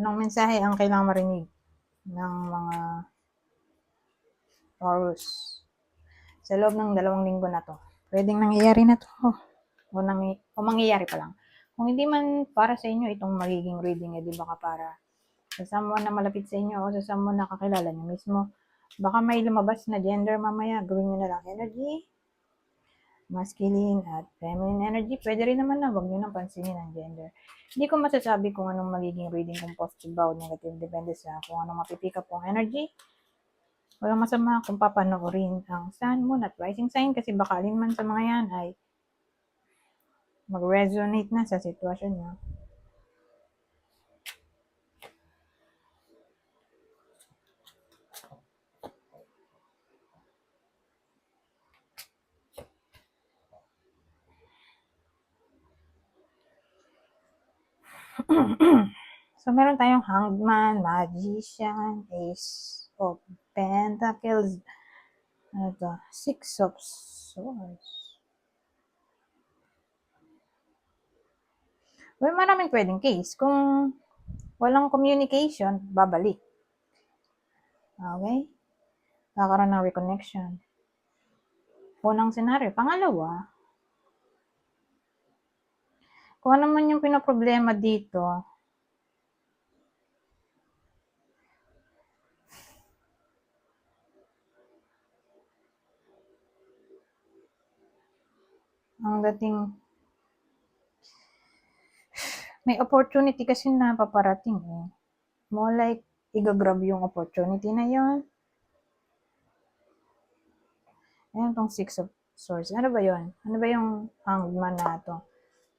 Anong mensahe ang kailangang marinig ng mga Taurus sa loob ng 2 linggo na to? Pwedeng nangyayari na to o mangyayari pa lang. Kung hindi man para sa inyo itong magiging reading, di baka para sa someone na malapit sa inyo o sa someone na kakilala nyo mismo. Baka may lumabas na gender mamaya, gawin nyo na lang energy, masculine at feminine energy. Pwede rin naman na, wag nyo nang pansinin ang gender. Hindi ko masasabi kung anong magiging reading, kung positive ba o negative, depende sa kung anong mapipick up ang energy. Walang masama kung papanoorin ang sun, moon at rising sign kasi baka alin man sa mga yan ay mag-resonate na sa sitwasyon nyo. So, meron tayong Hangman, Magician, Ace of Pentacles, at Six of Swords. Well, maraming pwedeng case. Kung walang communication, babalik. Okay? Kakaroon ng reconnection. Unang senaryo. Pangalawa, kung ano man yung pinoproblema dito, ang dating may opportunity kasi na paparating eh. More like, i-grab yung opportunity na yon. Ayan tong Six of Swords. Ano ba yon? Ano ba yung Hangman na to?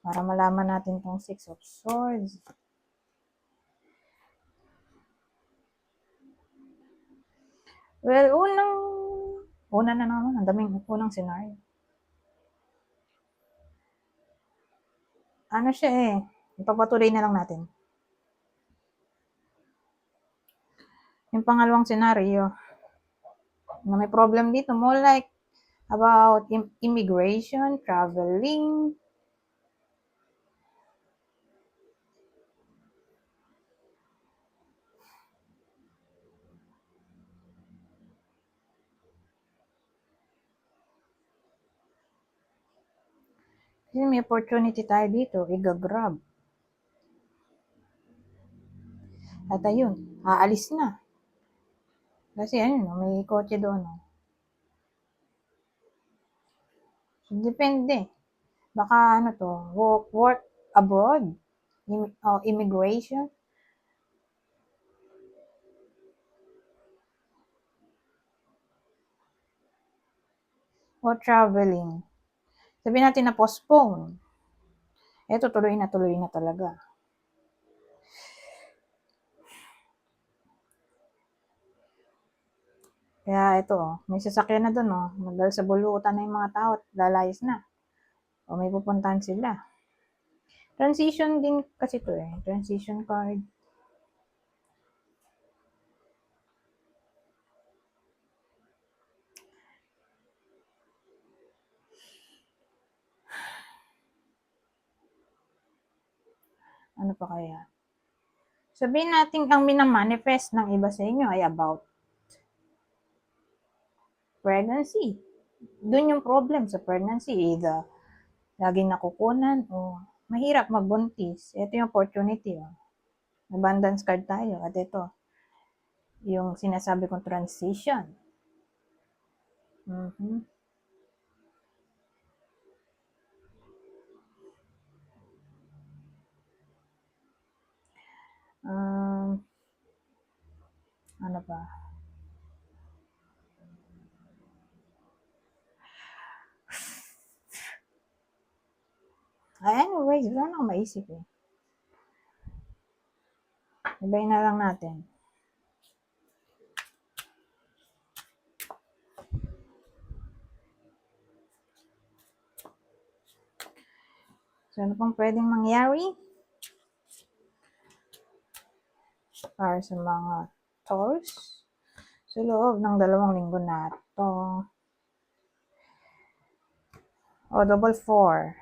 Para malaman natin tong Six of Swords. Well, una na naman. Ang daming unang scenario. Ano siya eh. Ipapatuloy na lang natin. Yung pangalawang scenario, na may problem dito, more like about immigration, traveling, kasi may opportunity tayo dito, i-grab. At ayun, aalis na. Kasi ano, may kotse doon. So, depende. Baka ano to, work abroad, immigration, o traveling. Sabihin natin na postpone. Eto, tuloy na talaga. Kaya ito, may sasakyan na doon, dahil sa bulutan na yung mga tao at lalayas na. O may pupuntahan sila. Transition din kasi to eh. Transition card. Ano pa kaya? Sabihin natin ang minamanifest ng iba sa inyo ay about pregnancy. Doon yung problem sa pregnancy. Either laging nakukunan o mahirap magbuntis. Ito yung opportunity. Abundance card tayo. At ito, yung sinasabi kong transition. Ano ba? Anyways, wala na akong maisip eh. Ibayin na lang natin. So, ano pang pwedeng mangyari? Para sa mga Taurus. Sa loob ng 2 linggo na to. Double 4.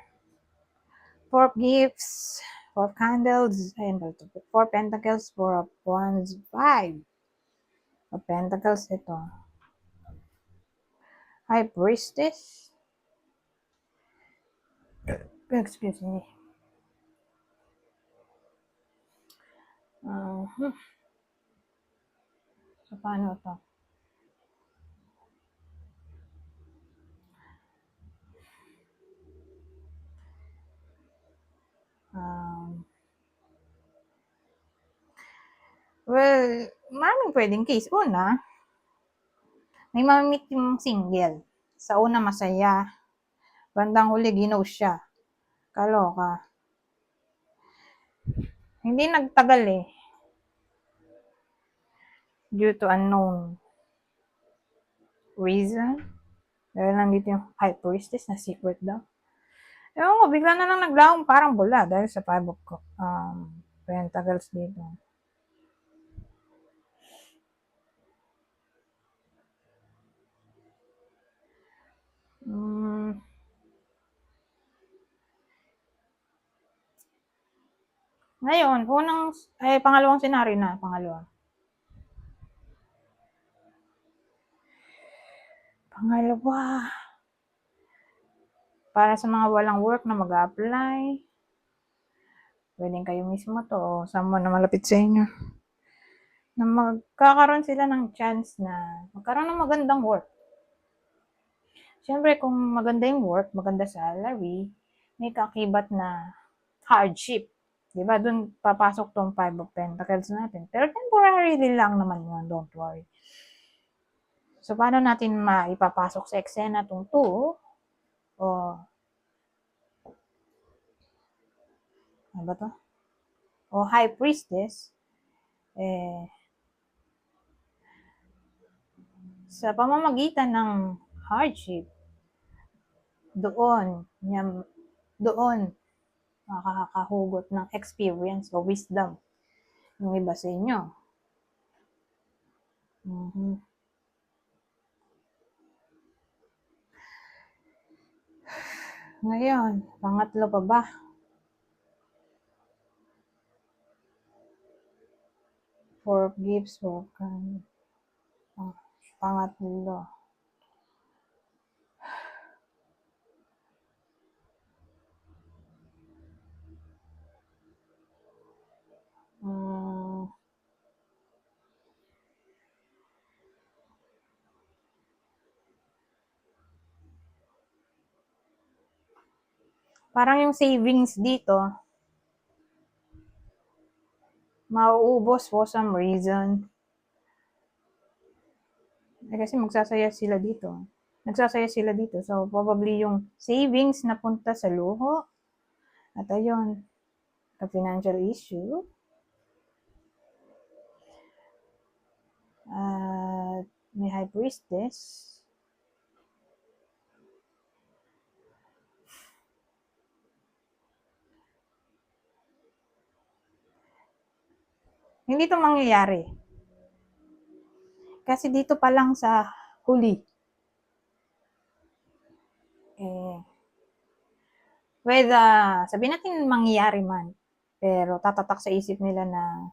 4 gifts. 4 candles, ayun ba ito? 4 pentacles, 4 of wands, 5 of pentacles, ito. High priestess. Excuse me. So, paano ito? Well, maraming pwedeng case. Una, may mamimit yung single. Sa una, masaya. Bandang huli, ginos siya. Kaloka. Hindi nagtagal eh. Due to unknown reason. Dahil nandito yung high priestess na secret daw. Ewan ko, bigla na lang naglawang parang bula dahil sa 5 of pentacles dito. Ngayon, pangalawang senaryo na, pangalawa. Para sa mga walang work na mag-a-apply, pwedeng kayo mismo to o someone na malapit sa inyo na magkakaroon sila ng chance na magkaroon ng magandang work. Siyempre, kung maganda yung work, maganda salary, may kakibat na hardship. Diba? Doon papasok tong 5 of pentacles natin. Pero temporarily lang naman yun, don't worry. So, paano natin maipapasok sa eksena tong 2? Ano ba to? O high priestess, sa pamamagitan ng hardship, doon makakahugot ng experience o wisdom yung iba sa inyo. Ngayon, pangatlo pa ba? Four gifts, pangatlo. Parang yung savings dito, mauubos for some reason. Kasi magsasaya sila dito. Nagsasaya sila dito. So, probably yung savings na punta sa luho. At ayun, a financial issue. May high priestess. Hindi ito mangyayari. Kasi dito pa lang sa huli, sabihin natin mangyayari man, pero tatatak sa isip nila na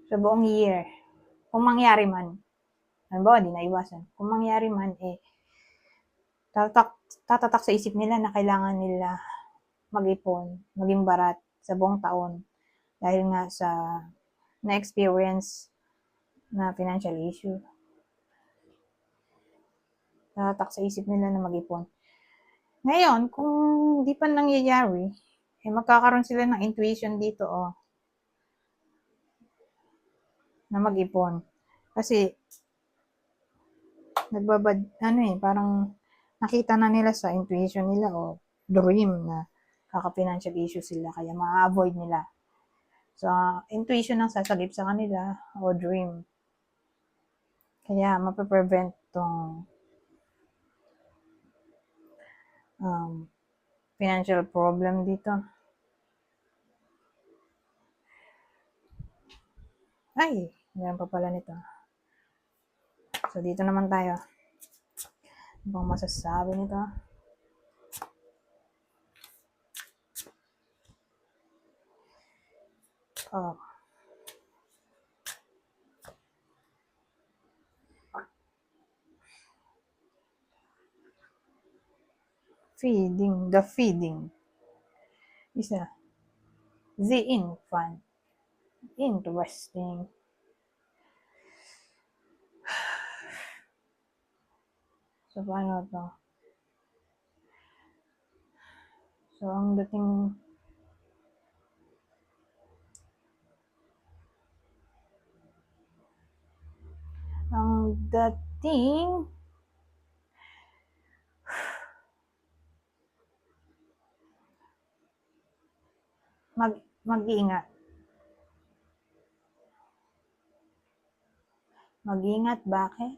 sa buong year, kung mangyari man, halimbawa, di naiwasan, kung mangyari man, tatatak sa isip nila na kailangan nila mag-ipon, maging barat sa buong taon dahil nga sa na-experience na financial issue. Tatatak sa isip nila na mag-ipon. Ngayon, kung di pa nangyayari, magkakaroon sila ng intuition dito, na mag-ipon. Kasi, parang nakita na nila sa intuition nila o dream na kaka-financial issue sila, kaya ma-avoid nila. So, intuition ang sasagip sa kanila o dream. Kaya, mapaprevent tong financial problem dito. Ay, meron pa pala nito. So, dito naman tayo. Ano bang masasabi nito? Oh. The feeding is the infant. Interesting. So, paano to? So, ang dating mag-ingat. Mag-ingat, bakit?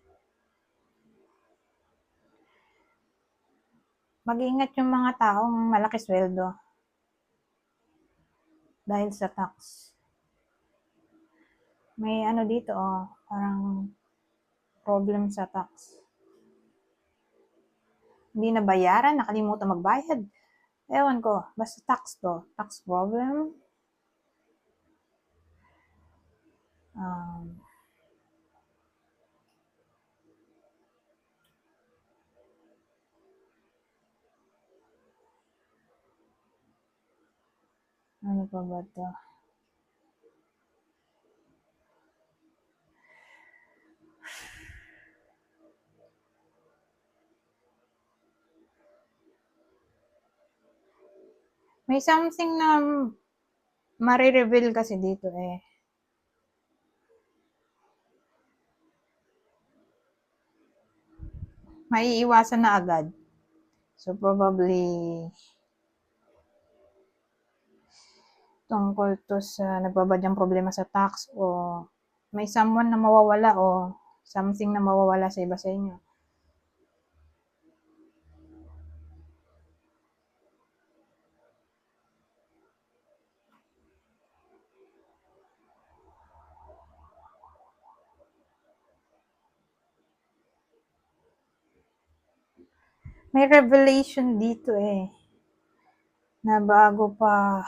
Mag-ingat yung mga taong malaki sweldo dahil sa tax. May ano dito, parang problem sa tax. Hindi na bayaran, nakalimutan magbayad. Ewan ko, basta tax to. Tax problem. Ano pa ba to? May something na marireveal kasi dito eh. Maiiwasan na agad. So, probably, tungkol to sa nagbabadyang problema sa tax o may someone na mawawala o something na mawawala sa iba sa inyo. May revelation dito eh, na bago pa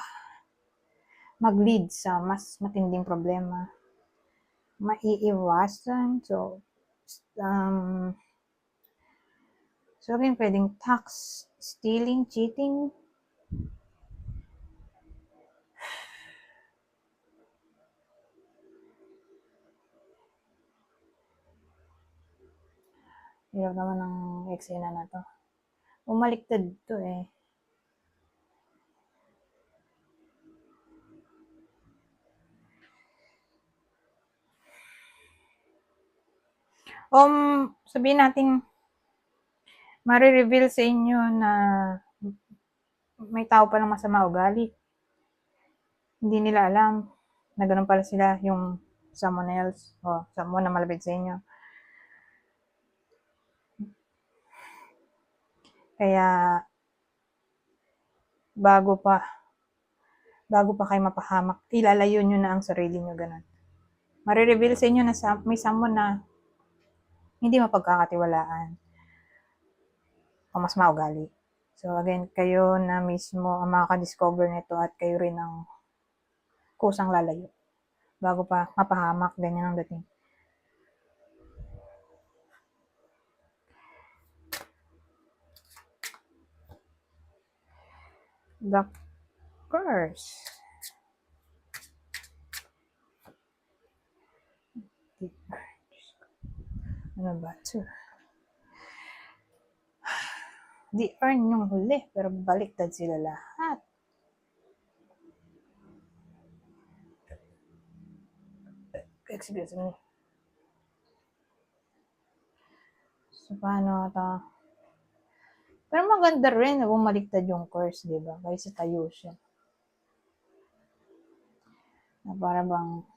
mag-lead sa mas matinding problema, maiiwasan. So again, pwedeng tax, stealing, cheating. Hirap naman ng eksena na to. Umaliktad to eh. Sabihin natin, marireveal sa inyo na may tao palang masama ugali. Hindi nila alam na ganun pala sila yung someone else o someone na malapit sa inyo. Kaya, bago pa kayo mapahamak, ilalayo nyo na ang sarili nyo ganun. Marireveal sa inyo na may someone na hindi mapagkakatiwalaan o mas maugali. So again, kayo na mismo ang makaka-discover nito at kayo rin ang kusang lalayo bago pa mapahamak, ganyan ang dating. The curse. Ano ba ito? Di earn yung huli, pero baliktad sila lahat. Excuse me. So, paano ito? Pero maganda rin na bumaliktad yung curse, di ba? Kaysa tayo siya. Na para bang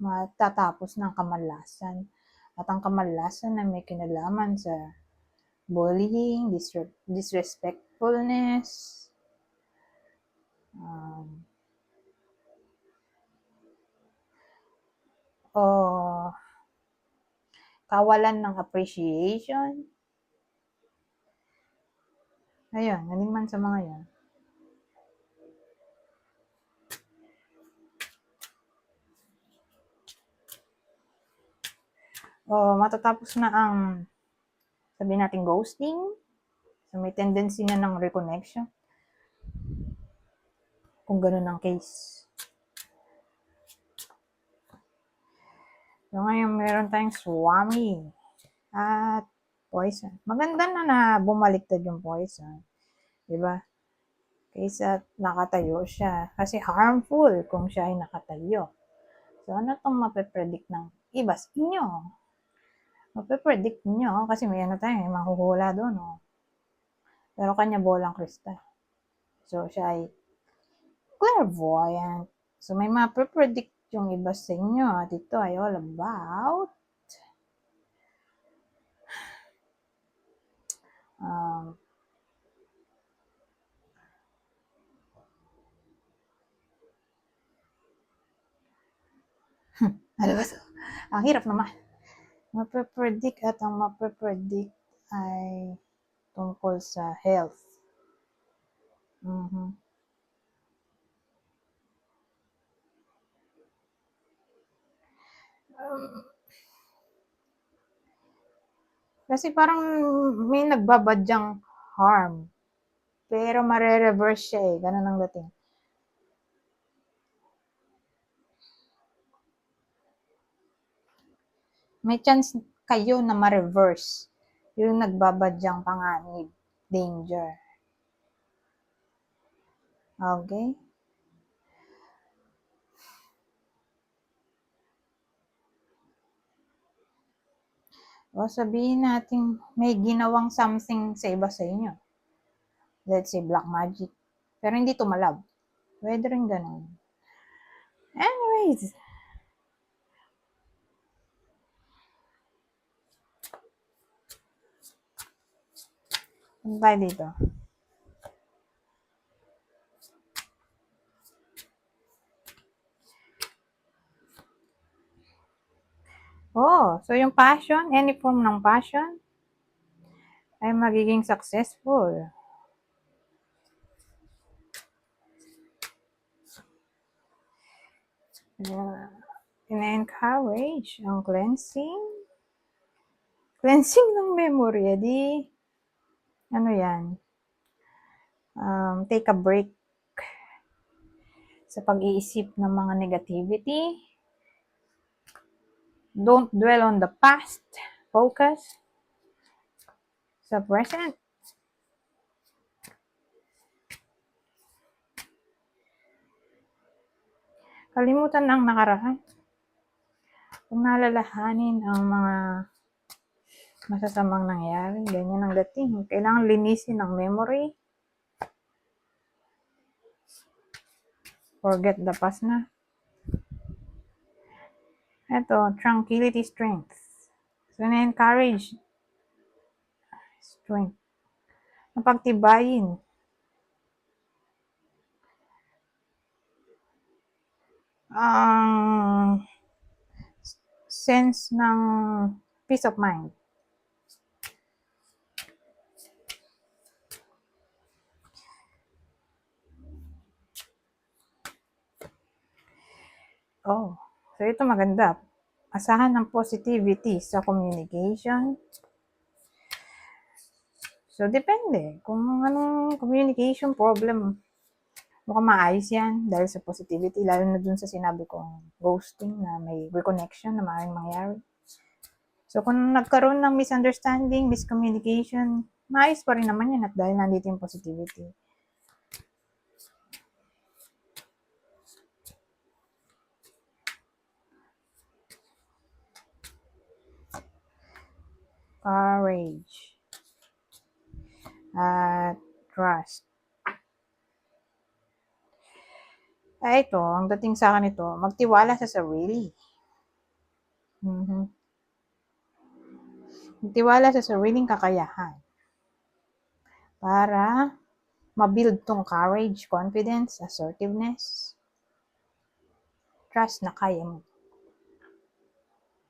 matatapos ng kamalasan. At ang kamalasan na may kinalaman sa bullying, disrespectfulness, o kawalan ng appreciation. Ayun, naling man sa mga yan. o matatapos na ang, sabihin natin, ghosting. So, may tendency na ng reconnection. Kung ganun ang case. So, ngayon, meron tayong Swami at Poison. Maganda na bumaliktad yung Poison. Diba? Kaysa nakatayo siya. Kasi harmful kung siya ay nakatayo. So, ano itong mapipredict ng iba sa inyo? Mapipredict nyo kasi may ano tayo, may mahuhula doon. Oh. Pero kanya bolang kristal. So, siya ay clairvoyant. So, may mapipredict yung iba sa inyo. At ito ay all about ano ba ito? Ang hirap naman. Mapipredict at ang mapipredict ay tungkol sa health. Mm-hmm. Kasi parang may nagbabadyang harm. Pero mare-reverse siya eh. Ganun ang dating. May chance kayo na ma-reverse yung nagbabadyang panganib, danger. Okay? O sabihin natin may ginawang something sa iba sa inyo. Let's say black magic. Pero hindi tumalab. Pwede rin ganun. Anyways. Ano tayo dito? Oh, so yung passion, any form ng passion, ay magiging successful. Ina-encourage ang cleansing. Cleansing ng memory, di, ano yan, take a break sa pag-iisip ng mga negativity. Don't dwell on the past. Focus sa present. Kalimutan ang nakaraan. Kung nalalahanin ang mga masasamang nangyari, ganyan ang dating. Kailangan linisin ang memory. Forget the past na. Ito, tranquility, strength. So, na-encourage strength. Napagtibayin ang sense ng peace of mind. Oh, so ito maganda. Asahan ng positivity sa communication. So, depende. Kung anong communication problem, mukhang maayos yan dahil sa positivity, lalo na dun sa sinabi kong ghosting na may reconnection na maaaring mangyari. So, kung nagkaroon ng misunderstanding, miscommunication, maayos pa rin naman yan at dahil nandito yung positivity. Courage. At trust. Ay, ito, ang dating sa akin ito, magtiwala sa sarili. Magtiwala sa sariling kakayahan. Para mabuild tong courage, confidence, assertiveness, trust na kaya mo.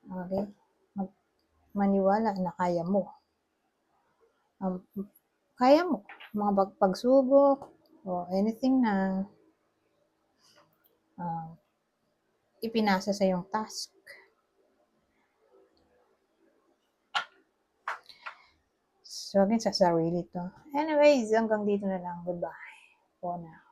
Okay? Maniwala na kaya mo. Kaya mo. Mga pagsubok o anything na ipinasa sa yung task. So, again, sa sarili to. Anyways, hanggang dito na lang. Goodbye. For now.